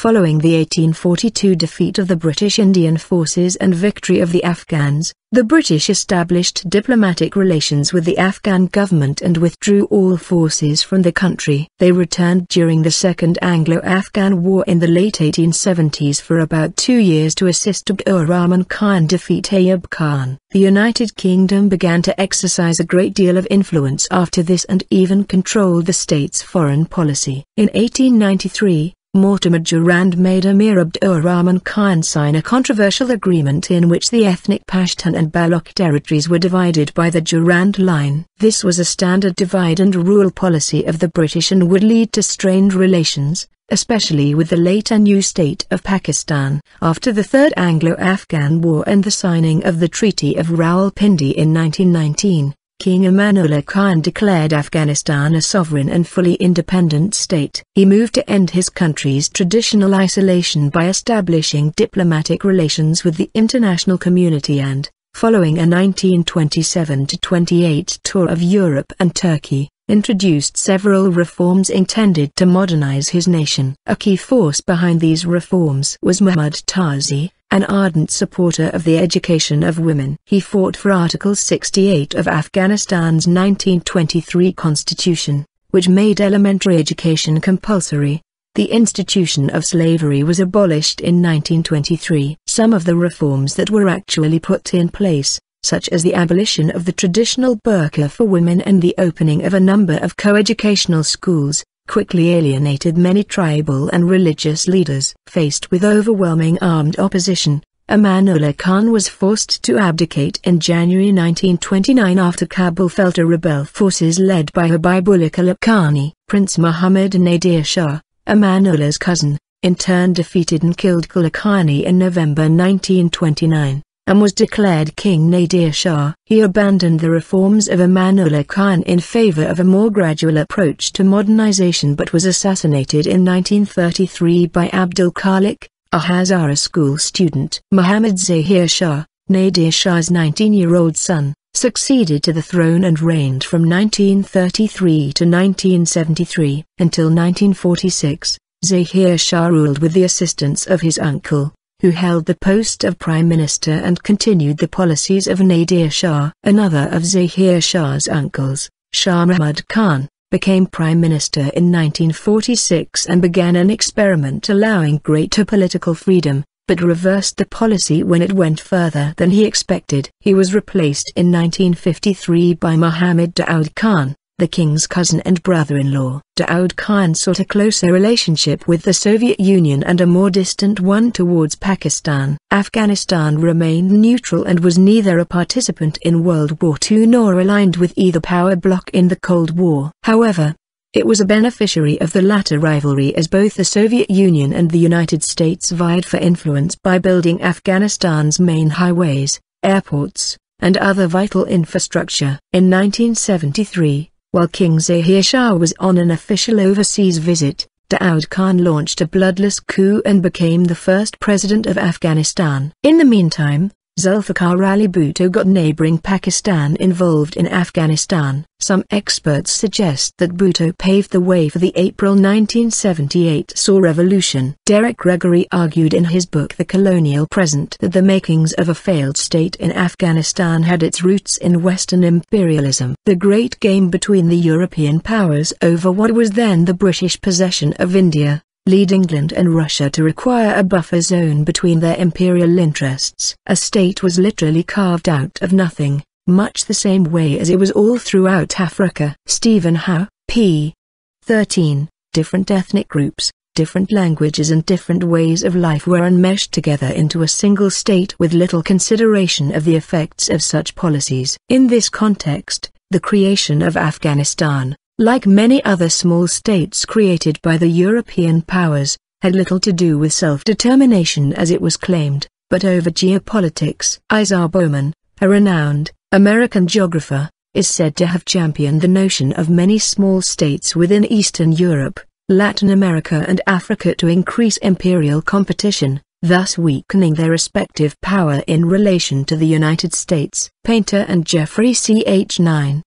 Following the 1842 defeat of the British Indian forces and victory of the Afghans, the British established diplomatic relations with the Afghan government and withdrew all forces from the country. They returned during the Second Anglo-Afghan War in the late 1870s for about 2 years to assist Abdur Rahman Khan defeat Ayub Khan. The United Kingdom began to exercise a great deal of influence after this and even controlled the state's foreign policy. In 1893, Mortimer Durand made Amir Abdur Rahman Khan sign a controversial agreement in which the ethnic Pashtun and Baloch territories were divided by the Durand Line. This was a standard divide-and-rule policy of the British and would lead to strained relations, especially with the later new state of Pakistan. After the Third Anglo-Afghan War and the signing of the Treaty of Rawalpindi in 1919, King Amanullah Khan declared Afghanistan a sovereign and fully independent state. He moved to end his country's traditional isolation by establishing diplomatic relations with the international community and, following a 1927-28 tour of Europe and Turkey, introduced several reforms intended to modernize his nation. A key force behind these reforms was Mahmud Tarzi, an ardent supporter of the education of women. He fought for Article 68 of Afghanistan's 1923 constitution, which made elementary education compulsory. The institution of slavery was abolished in 1923. Some of the reforms that were actually put in place, such as the abolition of the traditional burqa for women and the opening of a number of coeducational schools, quickly alienated many tribal and religious leaders. Faced with overwhelming armed opposition, Amanullah Khan was forced to abdicate in January 1929 after Kabul fell to rebel forces led by Habibullah Khalaqani. Prince Muhammad Nadir Shah, Amanullah's cousin, in turn defeated and killed Khalaqani in November 1929. And was declared King Nadir Shah. He abandoned the reforms of Amanullah Khan in favor of a more gradual approach to modernization but was assassinated in 1933 by Abdul Khalik, a Hazara school student. Muhammad Zahir Shah, Nadir Shah's 19-year-old son, succeeded to the throne and reigned from 1933 to 1973. Until 1946, Zahir Shah ruled with the assistance of his uncle, who held the post of Prime Minister and continued the policies of Nadir Shah. Another of Zahir Shah's uncles, Shah Mahmud Khan, became Prime Minister in 1946 and began an experiment allowing greater political freedom, but reversed the policy when it went further than he expected. He was replaced in 1953 by Muhammad Daud Khan, the king's cousin and brother-in-law. Daud Khan sought a closer relationship with the Soviet Union and a more distant one towards Pakistan. Afghanistan remained neutral and was neither a participant in World War II nor aligned with either power bloc in the Cold War. However, it was a beneficiary of the latter rivalry as both the Soviet Union and the United States vied for influence by building Afghanistan's main highways, airports, and other vital infrastructure. In 1973, while King Zahir Shah was on an official overseas visit, Daud Khan launched a bloodless coup and became the first president of Afghanistan. In the meantime, Zulfikar Ali Bhutto got neighboring Pakistan involved in Afghanistan. Some experts suggest that Bhutto paved the way for the April 1978 Saur Revolution. Derek Gregory argued in his book The Colonial Present that the makings of a failed state in Afghanistan had its roots in Western imperialism. The great game between the European powers over what was then the British possession of India, lead England and Russia to require a buffer zone between their imperial interests. A state was literally carved out of nothing, much the same way as it was all throughout Africa. Stephen Howe, p. 13. Different ethnic groups, different languages and different ways of life were enmeshed together into a single state with little consideration of the effects of such policies. In this context, the creation of Afghanistan, like many other small states created by the European powers, had little to do with self-determination as it was claimed, but over geopolitics. Isaiah Bowman, a renowned American geographer, is said to have championed the notion of many small states within Eastern Europe, Latin America and Africa to increase imperial competition, thus weakening their respective power in relation to the United States. Painter and Jeffrey Ch. 9.